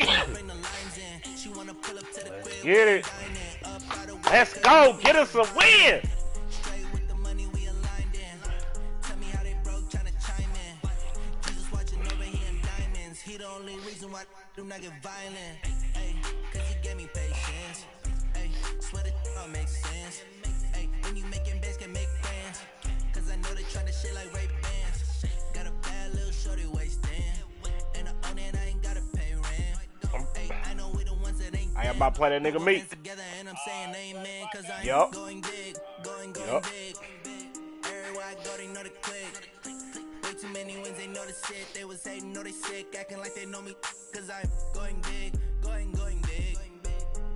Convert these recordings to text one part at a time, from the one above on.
Let's get it. Let's go. Get us a win. He the only reason why I do not get violent. Ay, cause he gave me patience. Ay, swear that all makes sense. Ay, when you making bands can make friends. Cause I know they tryna shit like Ray Bans. Got a bad little shorty wasting. And I own it, I ain't gotta pay rent. Ay, I know we the ones that ain't. I am about to play that nigga meat. Together and I'm saying amen. Cause I Yup. going big, going big. Everywhere I go, they know the click. Way too many wins, they know the shit. They was hating, know they sick, acting like they know me. Cause I'm going big, going big.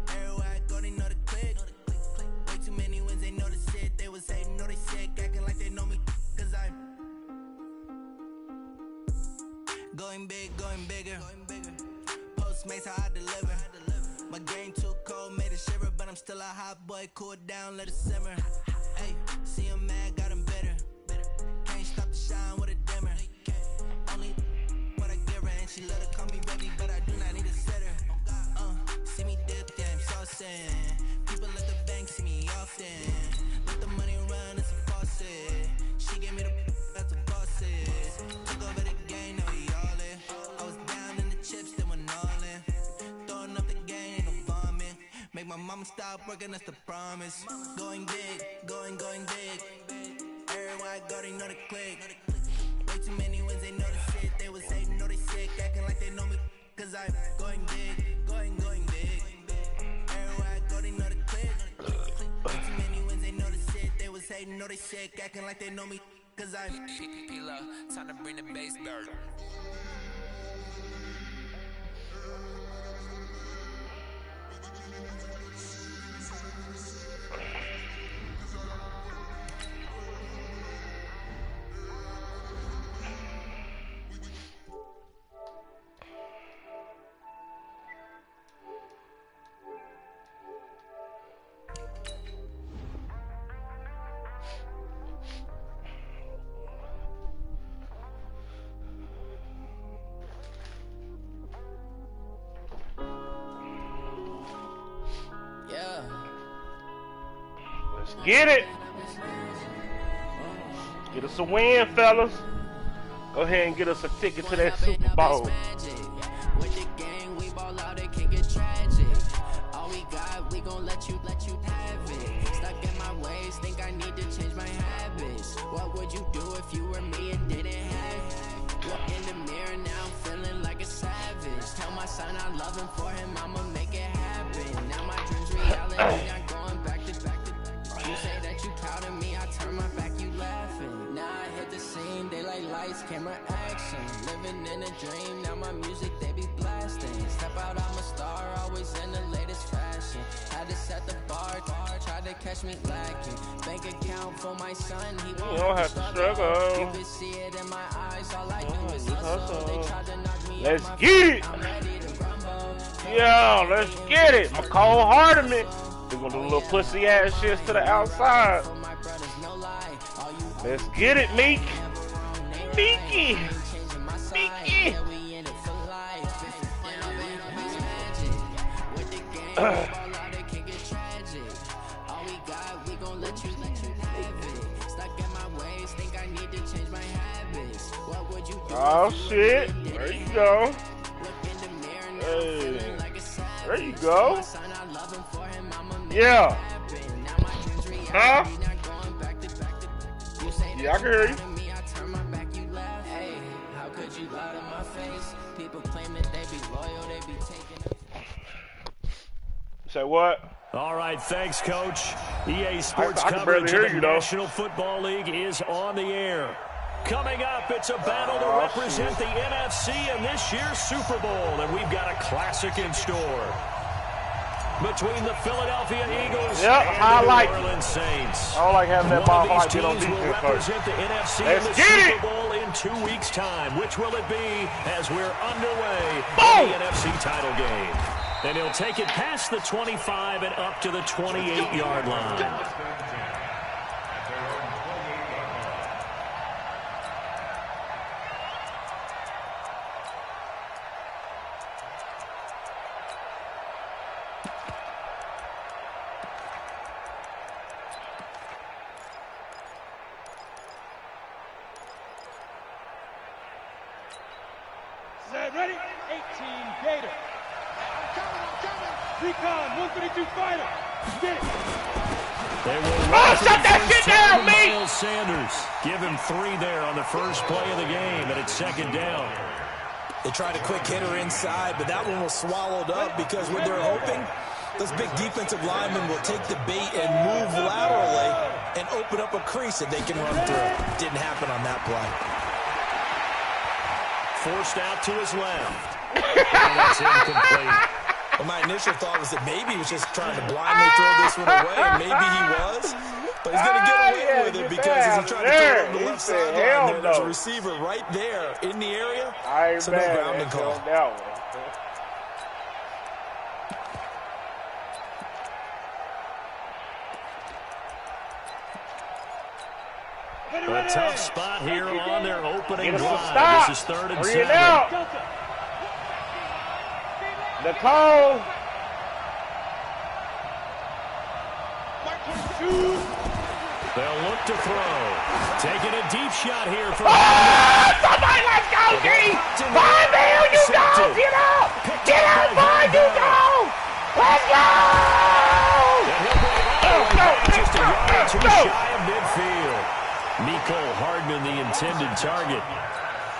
Everywhere I go, they know the click. Way too many wins, they know the shit. They was hating, know they sick, acting like they know me. Cause I'm going big, going bigger. Postmates, how I deliver. My game too cold, made it shiver. But I'm still a hot boy, cool down, let it simmer. Hey, see him mad, got him bitter. Can't stop the shine with a dimmer. Only what I give her, and she let her call me baby, but I do not need a sitter. See me dip, yeah, I'm saucing. People at the bank see me often. Let the money run, it's a faucet. She gave me the that's a bosses. Took over the game, now we all in. I was down in the chips, they went all in. Throwing up the game, ain't no vomit. Make my mama stop working, that's the promise. Going big, going big. Everywhere I go, they know the click. Way too many wins, they know the shit. They was hating, know they sick, acting like they know me. Cause I'm going big, going big. Everywhere I go, they know the click. Way too many wins, they know the shit. They was hating, know they sick, acting like they know me. Cause I'm time to bring the bass dirt. Let's get it. Get us a win, fellas. Go ahead and get us a ticket to that Super Bowl. With the gang, we ball out, it can get tragic. All we got, we gon' let you have it. Stuck in my ways, think I need to change my habits. What would you do if you were me and didn't have it? Look in the mirror, now I'm feeling like a savage. Tell my son I love him, for him I'ma make it happen. Now my dreams reality, I'm going back to back. You say that you proud of me, I turn my back, you laughing. Now I hit the scene, daylight lights, camera action. Living in a dream, now my music they be blasting. Step out, I'm a star, always in the latest fashion. Had to set the bar, tried to catch me lacking. Bank account for my son, he won't have to struggle. You can see it in my eyes, all I do is hustle. They tried to knock me Let's get it. I'm ready to rumble. Yo, let's get it. My cold heart of me. We're gonna do a little pussy ass shit to the outside. Let's get it, Meek. Meeky. Meeky. Oh shit. There you go. Hey. There you go. Yeah. Huh? Yeah, I can hear you. How could you lie to my face? People claim that they be loyal, they be taking. Say what? All right, thanks, Coach. EA Sports coverage of the National Football League is on the air. Coming up, it's a battle to represent the NFC in this year's Super Bowl, and we've got a classic in store. Between the Philadelphia Eagles and the New Orleans Saints. I don't like having that ball like get on defense will represent the NFC in the Super Bowl in 2 weeks' time. Which will it be as we're underway in the NFC title game? And he'll take it past the 25 and up to the 28-yard line. Set, ready? 18 Gator. Recon, 132 fighter. Get it. They will shut that shit down, me! Miles Sanders. Give him 3 there on the first play of the game, and it's second down. They tried a quick hitter inside, but that one was swallowed up because what they're hoping, those big defensive linemen will take the bait and move laterally and open up a crease that they can run through. Didn't happen on that play. Forced out to his left. And that's incomplete. Well, my initial thought was that maybe he was just trying to blindly throw this one away, and maybe he was. But he's going to get away with it because as he tried to throw it on the left sideline, there's a receiver right there in the area. So no grounding call. A tough spot here on their opening drive. This is 3rd and 7. Nicole. They'll look to throw. Taking a deep shot here for Somebody, let's go, G! Find me, you go! Get out! Get out, find you go! Let's go! Just a yard or 2 shy of midfield. Nicole Hardman, the intended target.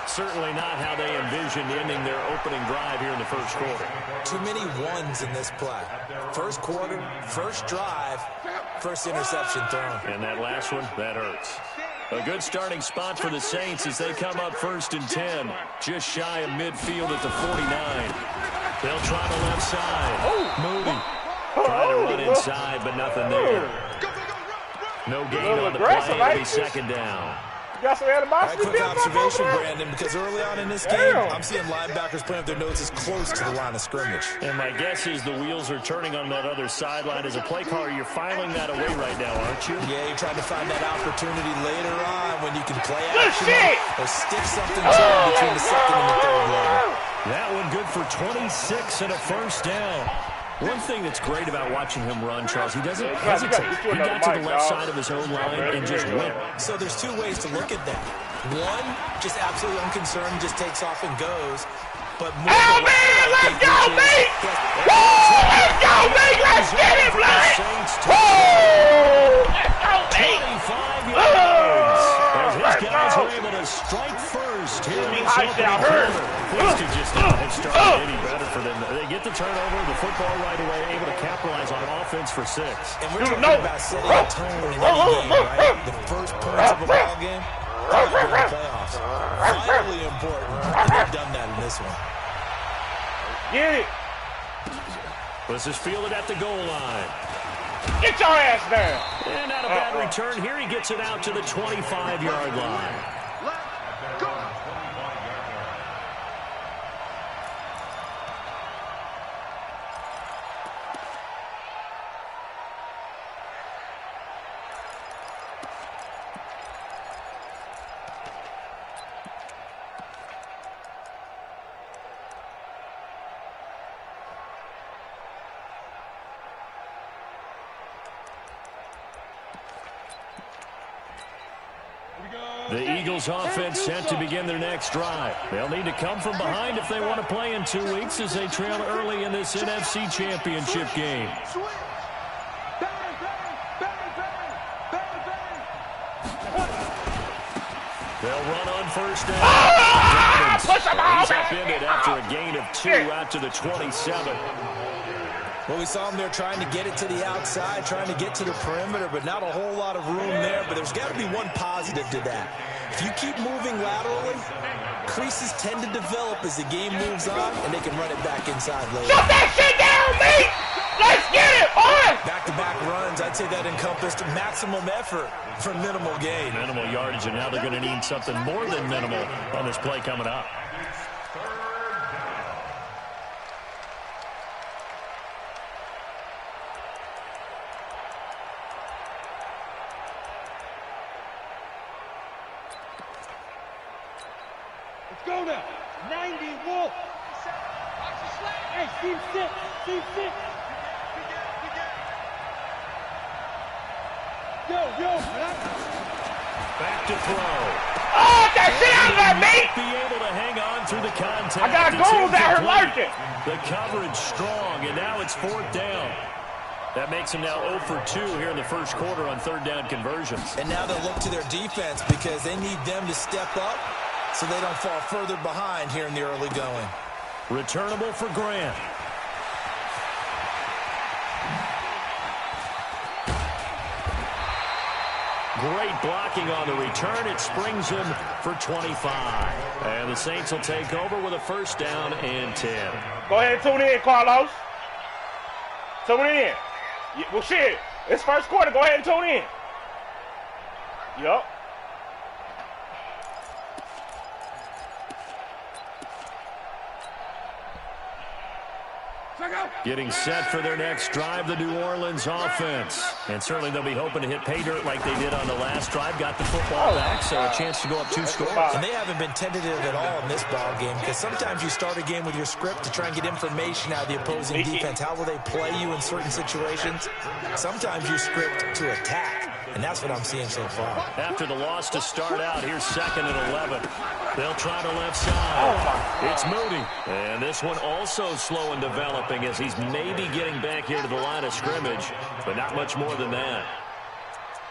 Certainly not how they envisioned ending their opening drive here in the first quarter. Too many ones in this play. First quarter, first drive, first interception thrown. And that last one, that hurts. A good starting spot for the Saints as they come up 1st and 10. Just shy of midfield at the 49. They'll try the left side. Moody trying to run inside, but nothing there. No gain on the play. It'll be second down. You got some animosity? Quick observation, Brandon, because early on in this game, I'm seeing linebackers playing with their noses close to the line of scrimmage. And my guess is the wheels are turning on that other sideline. As a play caller, you're filing that away right now, aren't you? Yeah, you're trying to find that opportunity later on when you can play action or stick something to it between the second and the third level. That one good for 26 and a first down. One thing that's great about watching him run, Charles, he doesn't hesitate. He got to the left side of his own line and just went. So there's 2 ways to look at that. One, just absolutely unconcerned, just takes off and goes. But more let's go, mate! Let's go, mate! Let's get it, Blake! Let's go, mate! 25 yards. As his guys were able to strike first here in this opening quarter. Things could just not have started any better for them. They get the turnover, the football right away, able to capitalize on offense for 6. And we're talking about setting a tone in any game, right? The first points of a ball game, during the playoffs. Vitally important, and they've done that in this one. Get it! This is fielded at the goal line. Get your ass there! And not a bad return. Here he gets it out to the 25-yard line. The Eagles offense set to begin their next drive. They'll need to come from behind if they want to play in 2 weeks as they trail early in this NFC Championship game. They'll run on first down. He's upended after a gain of 2 out to the 27. Well, we saw him there trying to get it to the outside, trying to get to the perimeter, but not a whole lot of room there. But there's got to be one positive to that. If you keep moving laterally, creases tend to develop as the game moves on, and they can run it back inside later. Shut that shit down, mate! Let's get it, boy! Back-to-back runs, I'd say that encompassed maximum effort for minimal gain. Minimal yardage, and now they're going to need something more than minimal on this play coming up. Go now. 90 Wolf. Hey, team 6. Team 6. Yo. Back to throw. Oh, that shit out of me! Be able to hang on through the contact. I got goals out here lurking. The coverage strong, and now it's 4th down. That makes them now 0 for 2 here in the first quarter on 3rd down conversions. And now they'll look to their defense because they need them to step up so they don't fall further behind here in the early going. Returnable for Grant. Great blocking on the return. It springs him for 25. And the Saints will take over with a 1st down and 10. Go ahead and tune in, Carlos. Tune in. Well, shit. It's first quarter. Go ahead and tune in. Yup. Getting set for their next drive, the New Orleans offense. And certainly they'll be hoping to hit pay dirt like they did on the last drive. Got the football back, so a chance to go up 2 scores. And they haven't been tentative at all in this ball game because sometimes you start a game with your script to try and get information out of the opposing defense. How will they play you in certain situations? Sometimes you script to attack. And that's what I'm seeing so far. After the loss to start out, here's 2nd and 11. They'll try the left side. It's Moody. And this one also slow in developing as he's maybe getting back here to the line of scrimmage, but not much more than that.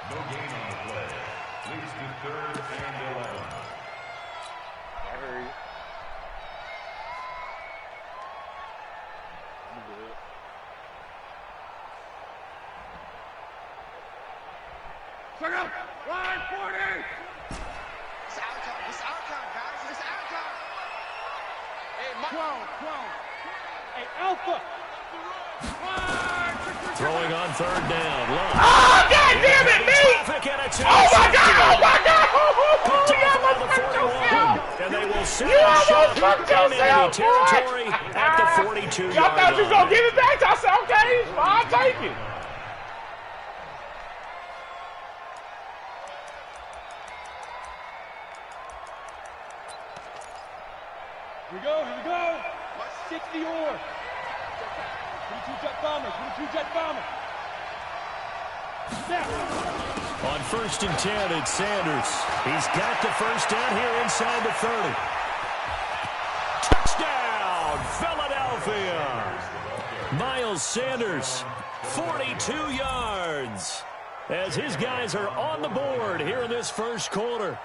No gain on the play. Leads to 3rd and 11. Check out! Line 40! It's our time. It's our time, guys. It's our time. Hey, 12. Hey, Alpha! Throwing on 3rd down. Love. Oh, God damn it, me! Oh, my God! Oh, my God! And they will set You almost fucked yourself, territory at the 42-yard line. Y'all thought you was going to give it back? I said, okay, I'll take it. Here we go. 60 or. 22 jet bomber. On 1st and 10, it's Sanders. He's got the 1st down here inside the 30. Touchdown, Philadelphia. Miles Sanders, 42 yards. As his guys are on the board here in this first quarter.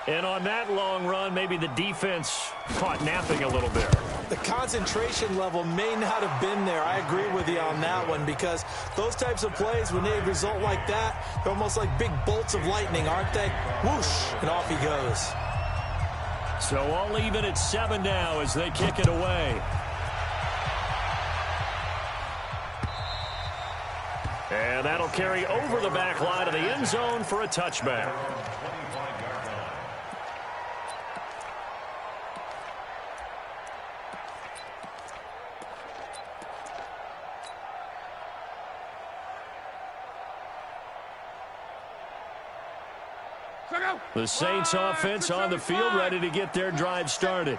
And on that long run, maybe the defense caught napping a little bit. The concentration level may not have been there. I agree with you on that one because those types of plays, when they result like that, they're almost like big bolts of lightning, aren't they? Whoosh, and off he goes. So all even at 7 now as they kick it away. And that'll carry over the back line of the end zone for a touchback. The Saints offense on the field ready to get their drive started.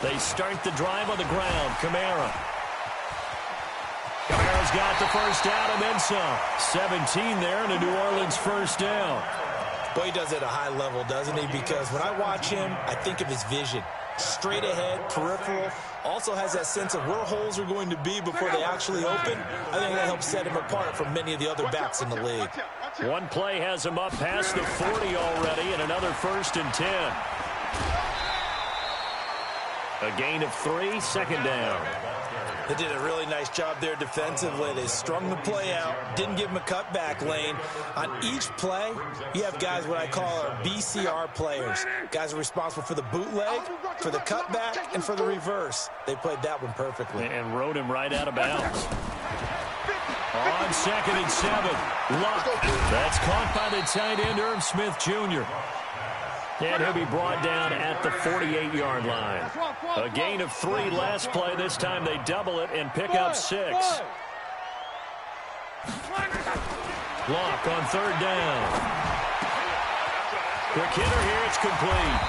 They start the drive on the ground. Kamara's got the 1st down and then some. 17 there and a New Orleans 1st down. Boy, he does it at a high level, doesn't he? Because when I watch him, I think of his vision. Straight ahead, peripheral. Also has that sense of where holes are going to be before they actually open. I think that helps set him apart from many of the other backs in the league. One play has him up past the 40 already, and another 1st and 10. A gain of 3, 2nd down. They did a really nice job there defensively. They strung the play out, didn't give him a cutback lane. On each play, you have guys what I call our BCR players. Guys are responsible for the bootleg, for the cutback, and for the reverse. They played that one perfectly. And rode him right out of bounds. On 2nd and 7, Luck. That's caught by the tight end, Irv Smith Jr. And he'll be brought down at the 48-yard line. A gain of 3 last play. This time they double it and pick up 6. Luck on 3rd down. Quick hitter here. It's complete.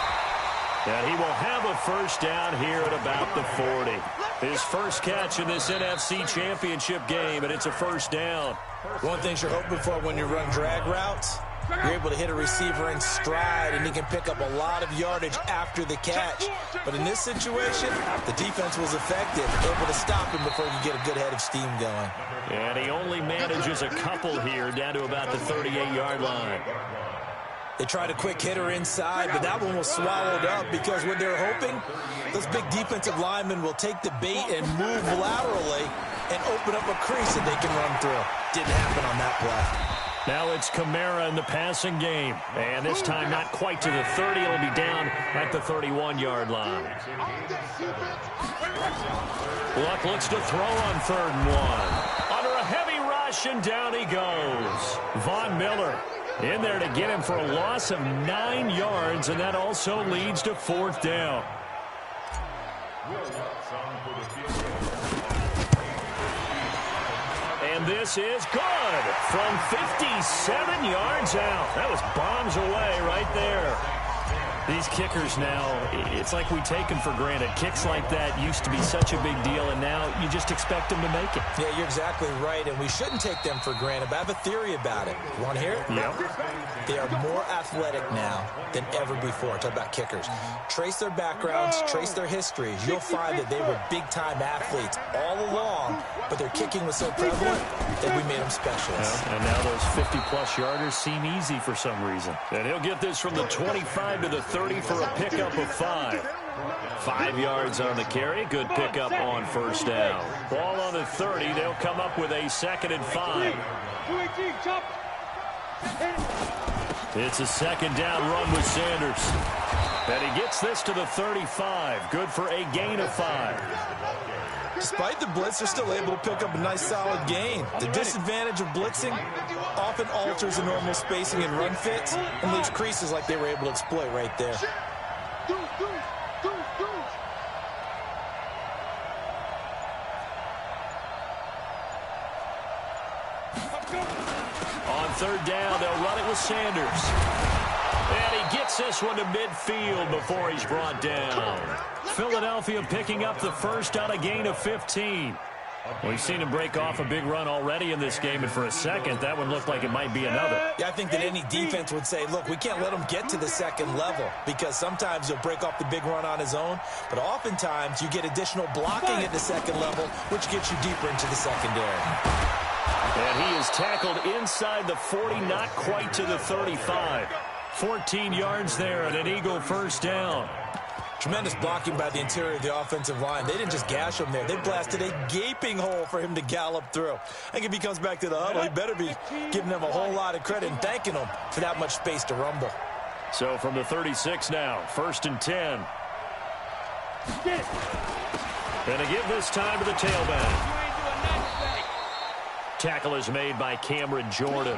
And he will have a 1st down here at about the 40. His first catch in this NFC Championship game, and it's a 1st down. One thing you're hoping for when you run drag routes, You're able to hit a receiver in stride, and he can pick up a lot of yardage after the catch. But in this situation, the defense was effective, able to stop him before he could get a good head of steam going. And he only manages a couple here down to about the 38-yard line. They tried a quick hitter inside, but that one was swallowed up because what they're hoping, those big defensive linemen will take the bait and move laterally and open up a crease that they can run through. Didn't happen on that play. Now it's Kamara in the passing game. And this time not quite to the 30. It'll be down at the 31-yard line. Luck looks to throw on 3rd and 1. Under a heavy rush, and down he goes. Von Miller in there to get him for a loss of 9 yards, and that also leads to 4th down. And this is good from 57 yards out. That was bombs away right there. These kickers now, it's like we take them for granted. Kicks like that used to be such a big deal, and now you just expect them to make it. Yeah, you're exactly right, and we shouldn't take them for granted, but I have a theory about it. You want to hear it? Yep. They are more athletic now than ever before. Talk about kickers. Trace their backgrounds, trace their histories. You'll find that they were big-time athletes all along, but their kicking was so prevalent that we made them specialists. Yeah, and now those 50-plus yarders seem easy for some reason. And he'll get this from the 25 to the 30 for a pickup of 5. 5 yards on the carry. Good pickup on 1st down. Ball on the 30. They'll come up with a 2nd and 5. It's a 2nd down run with Sanders. And he gets this to the 35. Good for a gain of 5. Despite the blitz, they're still able to pick up a nice solid gain. The disadvantage of blitzing often alters the normal spacing and run fits and leaves creases like they were able to exploit right there. On 3rd down, they'll run it with Sanders. And he gets this one to midfield before he's brought down. Philadelphia picking up the 1st on a gain of 15. We've seen him break off a big run already in this game, and for a second, that one looked like it might be another. Yeah, I think that any defense would say, look, we can't let him get to the 2nd level because sometimes he'll break off the big run on his own, but oftentimes you get additional blocking at the 2nd level, which gets you deeper into the secondary. And he is tackled inside the 40, not quite to the 35. 14 yards there and an Eagle 1st down. Tremendous blocking by the interior of the offensive line. They didn't just gash him there. They blasted a gaping hole for him to gallop through. I think if he comes back to the huddle, he better be giving them a whole lot of credit and thanking them for that much space to rumble. So from the 36 now, 1st and 10. And to give this time to the tailback. Tackle is made by Cameron Jordan.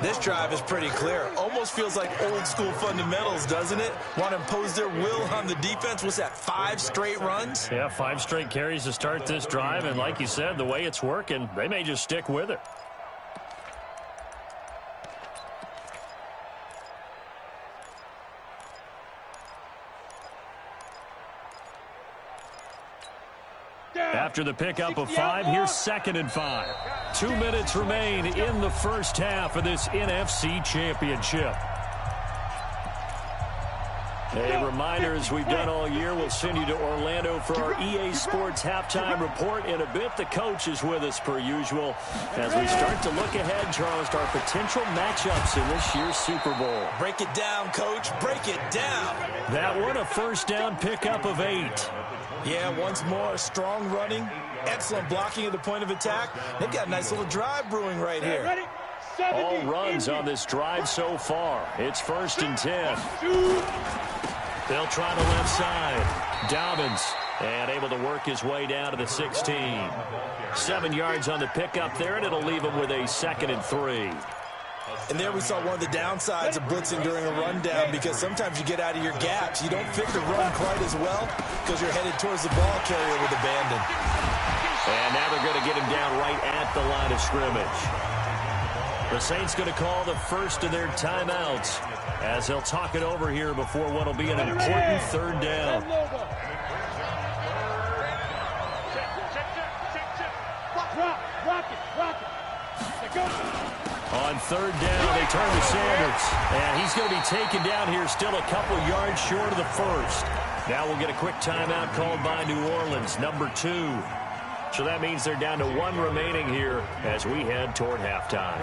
This drive is pretty clear. Almost feels like old school fundamentals, doesn't it? Want to impose their will on the defense. What's that, 5 straight runs? Yeah, 5 straight carries to start this drive. And like you said, the way it's working, they may just stick with it. After the pickup of 5, here's 2nd and 5. 2 minutes remain in the 1st half of this NFC Championship. A reminder, as we've done all year, we'll send you to Orlando for our EA Sports halftime report in a bit. The coach is with us per usual as we start to look ahead, Charles, to our potential matchups in this year's Super Bowl. Break it down, Coach. Break it down. That one, a 1st down pickup of 8. Yeah, once more, strong running, excellent blocking at the point of attack. They've got a nice little drive brewing right here. All runs on this drive so far. It's 1st and 10. They'll try the left side. Dobbins, and able to work his way down to the 16. 7 yards on the pickup there, and it'll leave him with a 2nd and 3. And there we saw one of the downsides of blitzing during a rundown, because sometimes you get out of your gaps. You don't fit the run quite as well because you're headed towards the ball carrier with abandon. And now they're going to get him down right at the line of scrimmage. The Saints going to call the first of their timeouts as they'll talk it over here before what will be an important 3rd down. On third down. They turn to Sanders. And he's going to be taken down here still a couple yards short of the first. Now we'll get a quick timeout called by New Orleans, number 2. So that means they're down to 1 remaining here as we head toward halftime.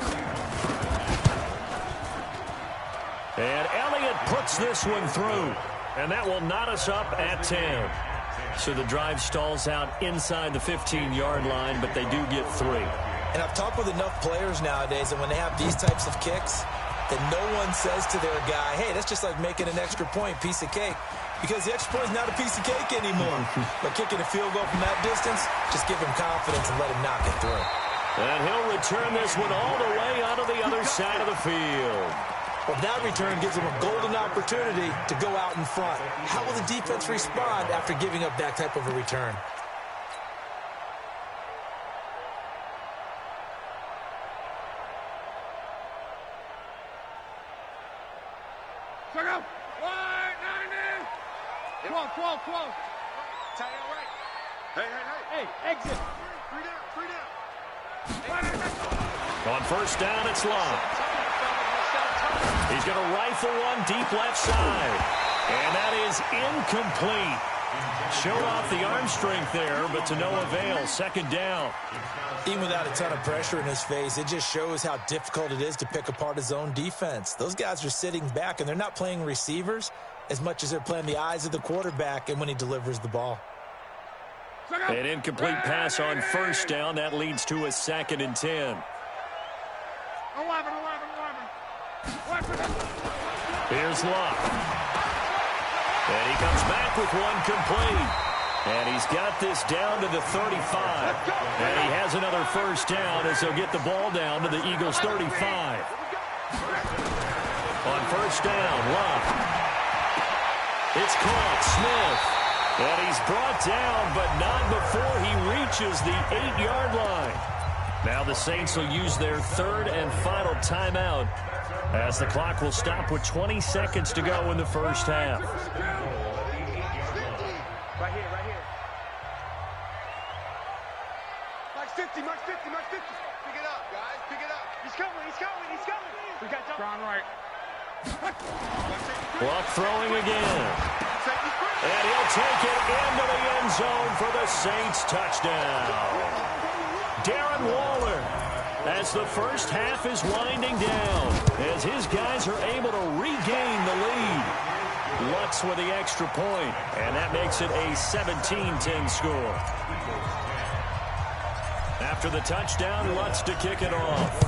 And Elliott puts this one through. And that will knot us up at 10. So the drive stalls out inside the 15-yard line, but they do get 3. And I've talked with enough players nowadays that when they have these types of kicks, that no one says to their guy, hey, that's just like making an extra point, piece of cake. Because the extra point is not a piece of cake anymore. But kicking a field goal from that distance, just give him confidence and let him knock it through. And he'll return this one all the way onto the other side of the field. Well, that return gives them a golden opportunity to go out in front. How will the defense respond after giving up that type of a return? Check out. 190. 12. Tight end right. Hey. Hey, exit. 3 down. On first down, it's Love. He's going to rifle one deep left side. And that is incomplete. Showed off the arm strength there, but to no avail. Second down. Even without a ton of pressure in his face, it just shows how difficult it is to pick apart his own defense. Those guys are sitting back, and they're not playing receivers as much as they're playing the eyes of the quarterback and when he delivers the ball. An incomplete pass on first down. That leads to a 2nd and 10. 11. Here's Luck. And he comes back with one complete. And he's got this down to the 35. And he has another first down as he'll get the ball down to the Eagles' 35. On first down, Luck. It's caught. Smith. And he's brought down, but not before he reaches the 8-yard line. Now the Saints will use their 3rd and final timeout as the clock will stop with 20 seconds to go in the first half. Right here. Max 50. Pick it up, guys. Pick it up. He's coming. We got time. Brown right. Luck throwing again. And he'll take it into the end zone for the Saints touchdown. Darren Waller, as the first half is winding down, as his guys are able to regain the lead. Lutz with the extra point, and that makes it a 17-10 score. After the touchdown, Lutz to kick it off.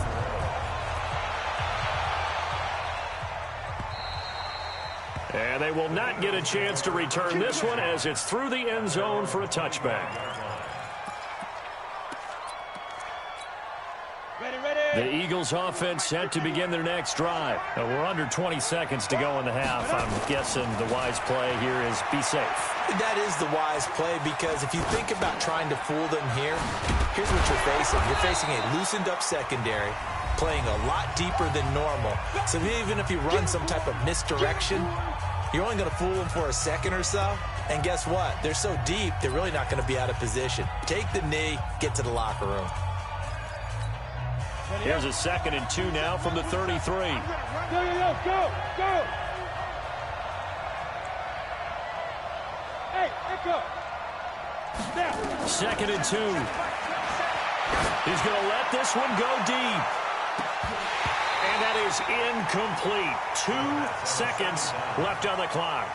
And they will not get a chance to return this one as it's through the end zone for a touchback. The Eagles offense set to begin their next drive. Now we're under 20 seconds to go in the half. I'm guessing the wise play here is be safe. That is the wise play, because if you think about trying to fool them here, here's what you're facing. You're facing a loosened up secondary, playing a lot deeper than normal. So even if you run some type of misdirection, you're only going to fool them for a second or so. And guess what? They're so deep, they're really not going to be out of position. Take the knee, get to the locker room. Here's a 2nd and 2 now from the 33. Go. Hey, echo. Now. 2nd and 2. He's going to let this one go deep. And that is incomplete. 2 seconds left on the clock.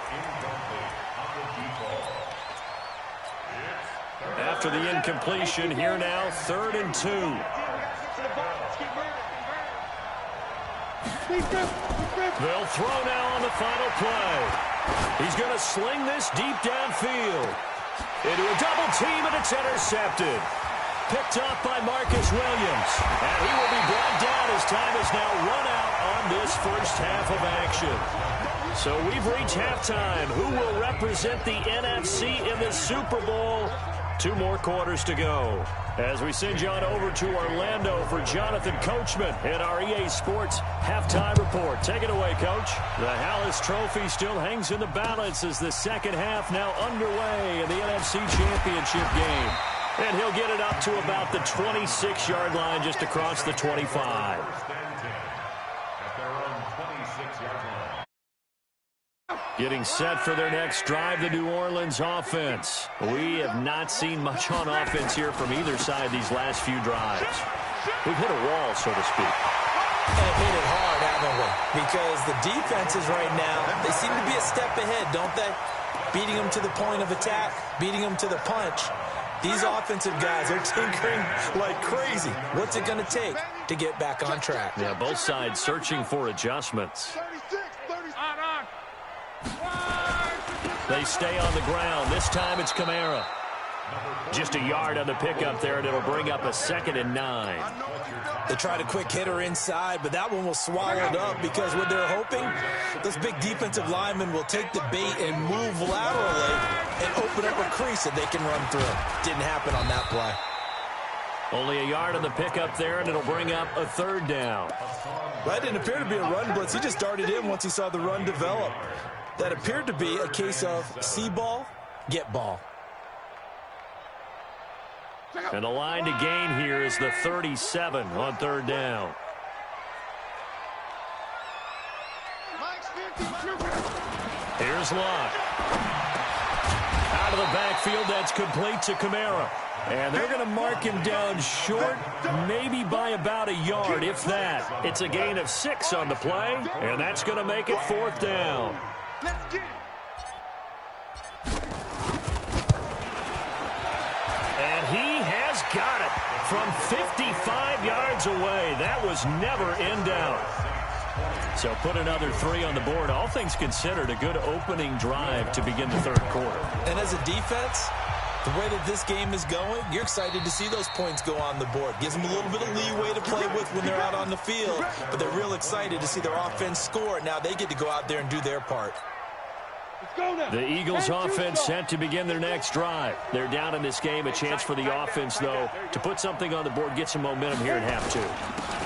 After the incompletion, here now, 3rd and 2. They'll throw now on the final play. He's going to sling this deep downfield. Into a double team, and it's intercepted. Picked off by Marcus Williams. And he will be brought down as time is now run out on this first half of action. So we've reached halftime. Who will represent the NFC in the Super Bowl? 2 more quarters to go. As we send you on over to Orlando for Jonathan Coachman in our EA Sports Halftime Report. Take it away, Coach. The Hallis Trophy still hangs in the balance as the second half now underway in the NFC Championship game. And he'll get it up to about the 26-yard line just across the 25. Getting set for their next drive, the New Orleans offense. We have not seen much on offense here from either side these last few drives. We've hit a wall, so to speak. And hit it hard, haven't we? Because the defenses right now, they seem to be a step ahead, don't they? Beating them to the point of attack, beating them to the punch. These offensive guys are tinkering like crazy. What's it going to take to get back on track? Yeah, both sides searching for adjustments. They stay on the ground. This time it's Kamara. Just a yard on the pickup there, and it'll bring up a 2nd and 9. They tried a quick hitter inside, but that one was swallowed up because what they're hoping, those big defensive linemen will take the bait and move laterally and open up a crease that they can run through. Didn't happen on that play. Only a yard on the pickup there, and it'll bring up a 3rd down. That didn't appear to be a run blitz. He just darted in once he saw the run develop. That appeared to be a case of see ball, get ball. And the line to gain here is the 37 on 3rd down. Here's Locke. Out of the backfield, that's complete to Kamara. And they're going to mark him down short, maybe by about a yard, if that. It's a gain of 6 on the play, and that's going to make it 4th down. Let's get it. And he has got it from 55 yards away. That was never in doubt. So put another 3 on the board. All things considered, a good opening drive to begin the 3rd quarter. And as a defense, the way that this game is going, you're excited to see those points go on the board. Gives them a little bit of leeway to play with when they're out on the field, but they're real excited to see their offense score. Now they get to go out there and do their part. The Eagles offense set to begin their next drive. They're down in this game. A chance for the offense, though, to put something on the board, get some momentum here in half 2.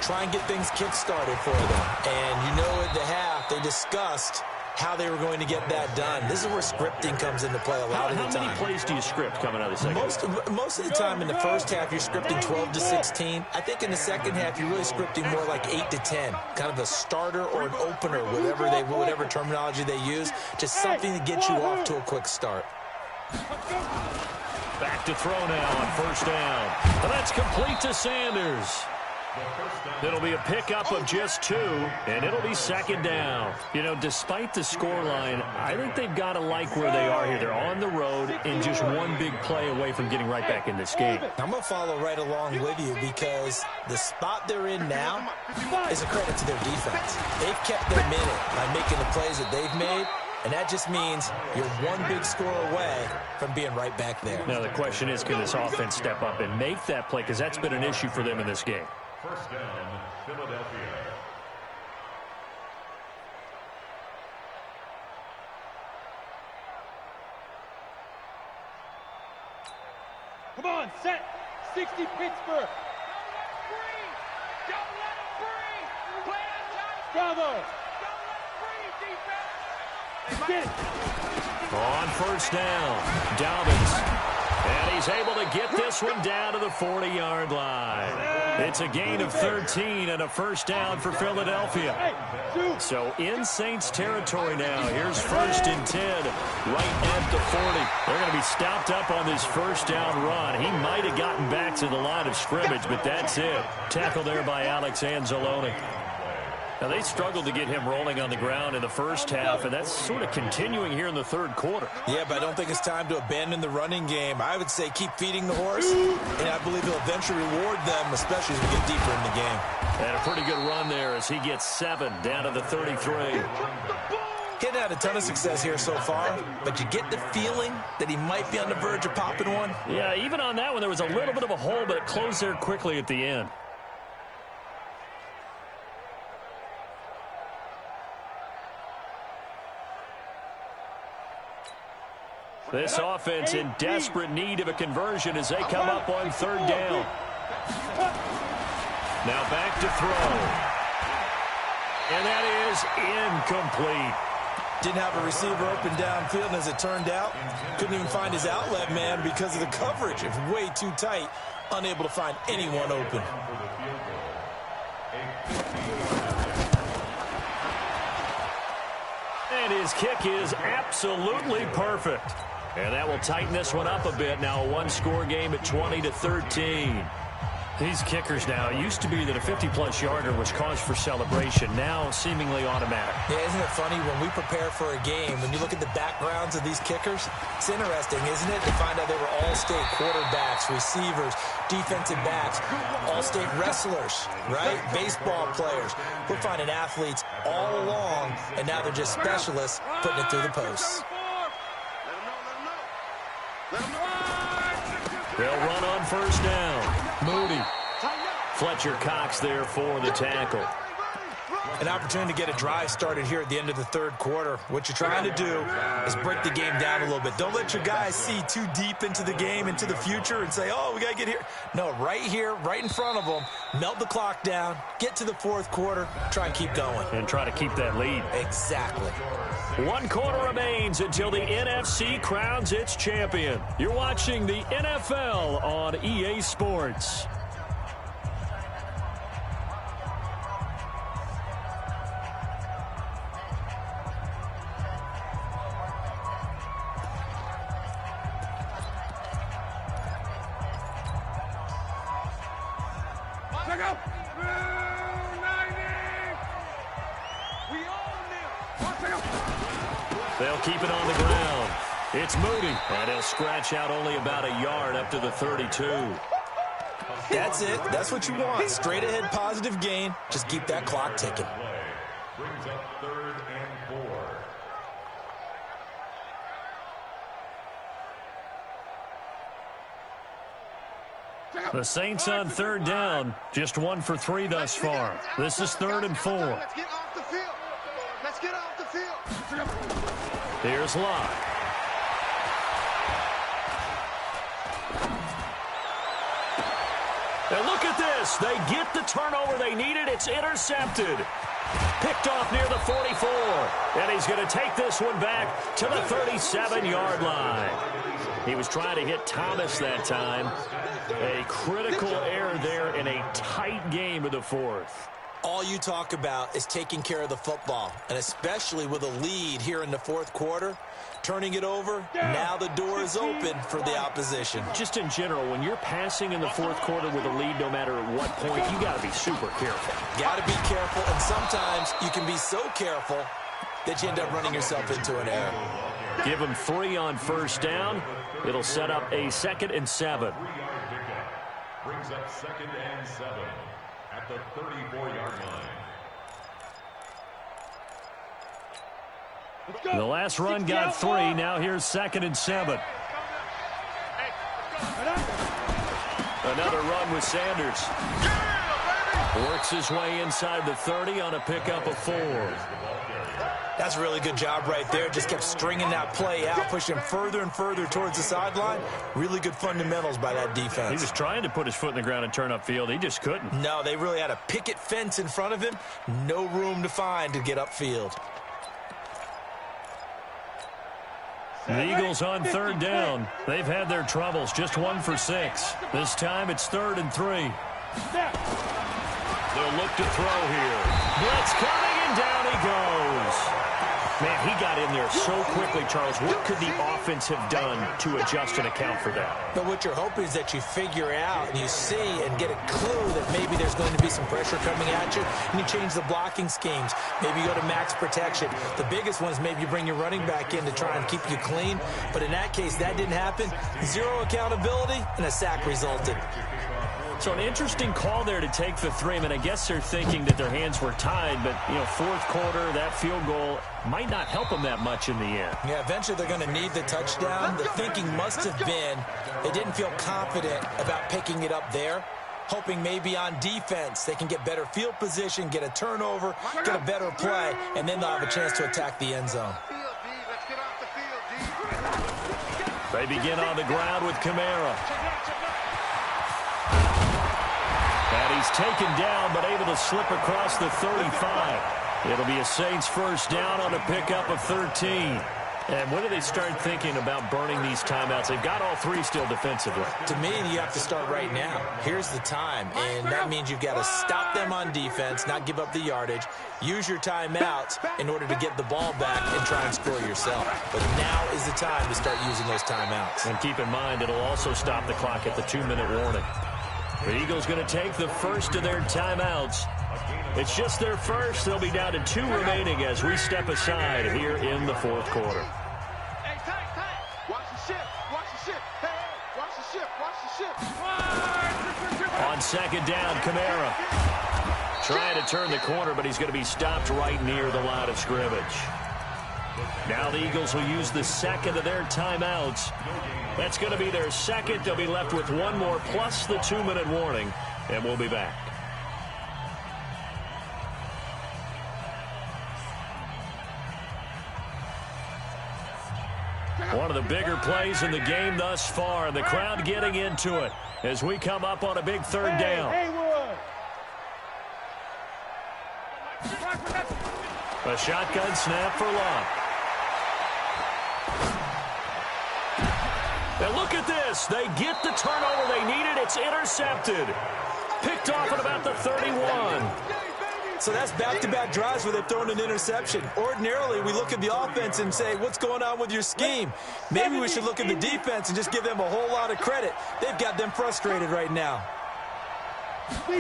Try and get things kick-started for them. And you know at the half, they discussed how they were going to get that done. This is where scripting comes into play a lot of the time. How many plays do you script coming out of the second? Most of the time in the first half, you're scripting 12 to 16. I think in the second half, you're really scripting more like 8 to 10. Kind of a starter or an opener, whatever terminology they use. Just something to get you off to a quick start. Back to throw now on 1st down. And that's complete to Sanders. It'll be a pickup of just 2, and it'll be 2nd down. You know, despite the scoreline, I think they've got to like where they are here. They're on the road and just one big play away from getting right back in this game. I'm going to follow right along with you because the spot they're in now is a credit to their defense. They've kept their minute by making the plays that they've made, and that just means you're one big score away from being right back there. Now, the question is, can this offense step up and make that play? Because that's been an issue for them in this game. 1st down, Philadelphia. Come on, set. 60 Pittsburgh. Don't let him breathe. Play on top. Bravo. Don't let him breathe, defense. Get it. On 1st down, Dobbins. And he's able to get this one down to the 40-yard line. It's a gain of 13 and a 1st down for Philadelphia. So in Saints territory now. Here's 1st and 10, right at the 40. They're going to be stopped up on this 1st down run. He might have gotten back to the line of scrimmage, but that's it. Tackle there by Alex Anzalone. Now, they struggled to get him rolling on the ground in the first half, and that's sort of continuing here in the 3rd quarter. Yeah, but I don't think it's time to abandon the running game. I would say keep feeding the horse, and I believe he'll eventually reward them, especially as we get deeper in the game. And a pretty good run there as he gets 7 down to the 33. He's had a ton of success here so far, but you get the feeling that he might be on the verge of popping one. Yeah, even on that one, there was a little bit of a hole, but it closed there quickly at the end. This offense in desperate need of a conversion as they come up on 3rd down. Now back to throw. And that is incomplete. Didn't have a receiver open downfield, and as it turned out, couldn't even find his outlet man because of the coverage. It's way too tight, unable to find anyone open. And his kick is absolutely perfect. And that will tighten this one up a bit. Now a one-score game at 20-13. These kickers now, it used to be that a 50-plus yarder was cause for celebration. Now seemingly automatic. Yeah, isn't it funny when we prepare for a game, when you look at the backgrounds of these kickers, it's interesting, isn't it, to find out they were all-state quarterbacks, receivers, defensive backs, all-state wrestlers, right? Baseball players. We're finding athletes all along, and now they're just specialists putting it through the posts. They'll run on first down. Moody. Fletcher Cox there for the tackle. An opportunity to get a drive started here at the end of the third quarter. What you're trying to do is break the game down a little bit. Don't let your guys see too deep into the game, into the future, and say, oh, we got to get here. No, right here, right in front of them, melt the clock down, get to the fourth quarter, try and keep going. And try to keep that lead. Exactly. 1 quarter remains until the NFC crowns its champion. You're watching the NFL on EA Sports. They'll keep it on the ground. It's Moody, and he'll scratch out only about a yard up to the 32. That's it. That's what you want. Straight ahead positive gain. Just keep that clock ticking. Brings up 3rd and 4. The Saints on 3rd down. Just 1 for 3 thus far. This is 3rd and 4. Let's get off the field. Let's get off the field. Here's Locke. And look at this. They get the turnover they needed. It's intercepted. Picked off near the 44. And he's going to take this one back to the 37-yard line. He was trying to hit Thomas that time. A critical error there in a tight game of the fourth. All you talk about is taking care of the football, and especially with a lead here in the fourth quarter, turning it over, now the door is open for the opposition. Just in general, when you're passing in the fourth quarter with a lead, no matter at what point, you got to be super careful. Got to be careful, and sometimes you can be so careful that you end up running yourself into an error. Give him 3 on first down. It'll set up a 2nd and 7. 3-yard pickup. Brings up 2nd and 7 at the 34-yard line. The last run got 3. Now here's 2nd and 7. Another run with Sanders. Works his way inside the 30 on a pickup of 4. That's a really good job right there. Just kept stringing that play out, pushing further and further towards the sideline. Really good fundamentals by that defense. He was trying to put his foot in the ground and turn upfield. He just couldn't. No, they really had a picket fence in front of him. No room to find to get upfield. The Eagles on 3rd down. They've had their troubles. Just 1 for 6. This time it's 3rd and 3. They'll look to throw here. Blitz coming, and down he goes. Man, he got in there so quickly, Charles. What could the offense have done to adjust and account for that? But what you're hoping is that you figure out and you see and get a clue that maybe there's going to be some pressure coming at you, and you change the blocking schemes. Maybe you go to max protection. The biggest one is maybe you bring your running back in to try and keep you clean. But in that case, that didn't happen. 0 accountability, and a sack resulted. So an interesting call there to take the 3. I mean, I guess they're thinking that their hands were tied, but, you know, fourth quarter, that field goal might not help them that much in the end. Yeah, eventually they're going to need the touchdown. The thinking must have been they didn't feel confident about picking it up there, hoping maybe on defense they can get better field position, get a turnover, get a better play, and then they'll have a chance to attack the end zone. They begin on the ground with Kamara. And he's taken down, but able to slip across the 35. It'll be a Saints first down on a pickup of 13. And when do they start thinking about burning these timeouts? They've got all three still defensively. To me, you have to start right now. Here's the time, and that means you've got to stop them on defense, not give up the yardage, use your timeouts in order to get the ball back and try and score yourself. But now is the time to start using those timeouts. And keep in mind, it'll also stop the clock at the 2-minute warning. The Eagles going to take the first of their timeouts. It's just their first. They'll be down to 2 remaining as we step aside here in the fourth quarter. Hey, tight. Watch the ship. Watch the ship. Hey, watch the ship. Watch the ship. On second down, Kamara trying to turn the corner, but he's going to be stopped right near the line of scrimmage. Now the Eagles will use the second of their timeouts. That's going to be their second. They'll be left with one more plus the 2-minute warning, and we'll be back. One of the bigger plays in the game thus far, and the crowd getting into it as we come up on a big third down. A shotgun snap for Love. And look at this. They get the turnover they needed. It's intercepted. Picked off at about the 31. So that's back-to-back drives where they've thrown an interception. Ordinarily, we look at the offense and say, what's going on with your scheme? Maybe we should look at the defense and just give them a whole lot of credit. They've got them frustrated right now. They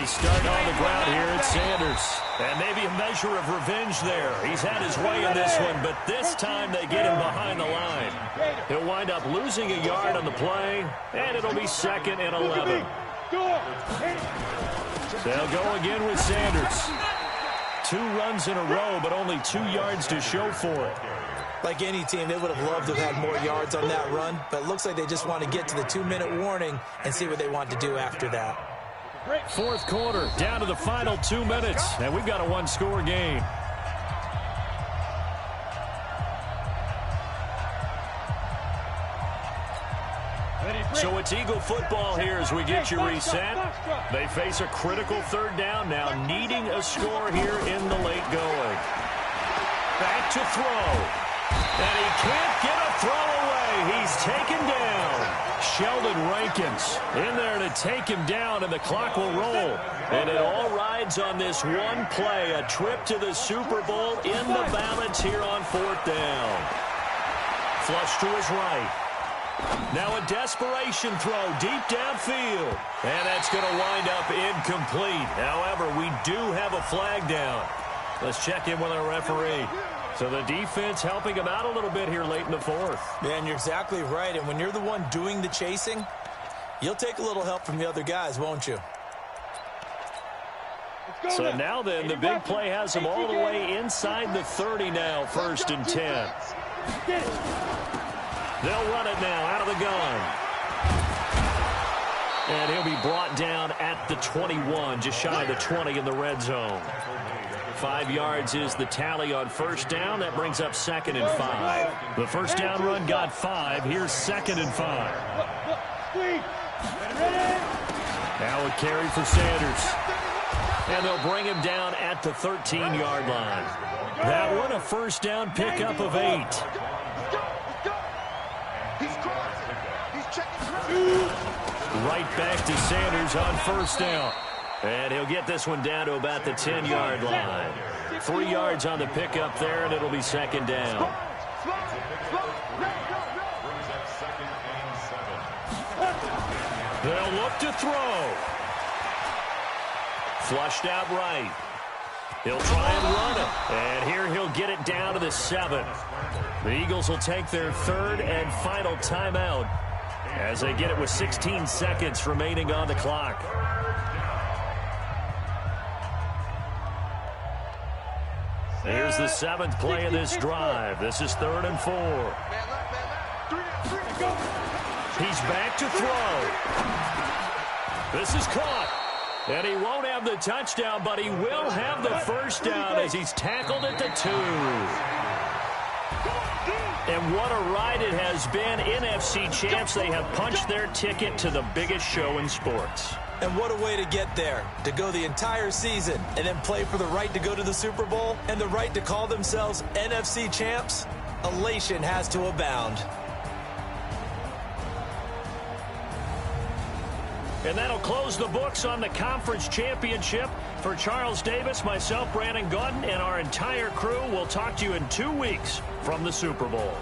start on the ground here at Sanders. And maybe a measure of revenge there. He's had his way in this one, but this time they get him behind the line. He'll wind up losing a yard on the play, and it'll be 2nd and 11. They'll go again with Sanders. 2 runs in a row, but only 2 yards to show for it. Like any team, they would have loved to have had more yards on that run, but it looks like they just want to get to the 2-minute warning and see what they want to do after that. Fourth quarter, down to the final 2 minutes, and we've got a 1-score game. So it's Eagle football here as we get you reset. They face a critical 3rd down now, needing a score here in the late going. Back to throw. And he can't get a throw away. He's taken down. Sheldon Rankins in there to take him down, and the clock will roll. And it all rides on this one play, a trip to the Super Bowl in the balance here on 4th down. Flush to his right. Now a desperation throw deep downfield. And that's going to wind up incomplete. However, we do have a flag down. Let's check in with our referee. So the defense helping him out a little bit here late in the 4th. Yeah, and you're exactly right. And when you're the one doing the chasing, you'll take a little help from the other guys, won't you? So now then, the big play has him all the way inside the 30 now, 1st and 10. They'll run it now out of the gun. And he'll be brought down at the 21, just shy of the 20 in the red zone. 5 yards is the tally on 1st down. That brings up 2nd and 5. The 1st down run got 5. Here's 2nd and 5. Now a carry for Sanders. And they'll bring him down at the 13-yard line. That one a 1st down pickup of 8. Right back to Sanders on 1st down. And he'll get this one down to about the 10-yard line. 3 yards on the pickup there, and it'll be 2nd down. They'll look to throw. Flushed out right. He'll try and run it. And here he'll get it down to the 7. The Eagles will take their 3rd and final timeout as they get it with 16 seconds remaining on the clock. Here's the 7th play of this drive. This is 3rd and 4. He's back to throw. This is caught. And he won't have the touchdown, but he will have the 1st down as he's tackled at the 2. And what a ride it has been. NFC champs, they have punched their ticket to the biggest show in sports. And what a way to get there, to go the entire season and then play for the right to go to the Super Bowl and the right to call themselves NFC champs. elation has to abound. And that'll close the books on the conference championship. For Charles Davis, myself, Brandon Gaudin, and our entire crew, we'll talk to you in 2 weeks from the Super Bowl.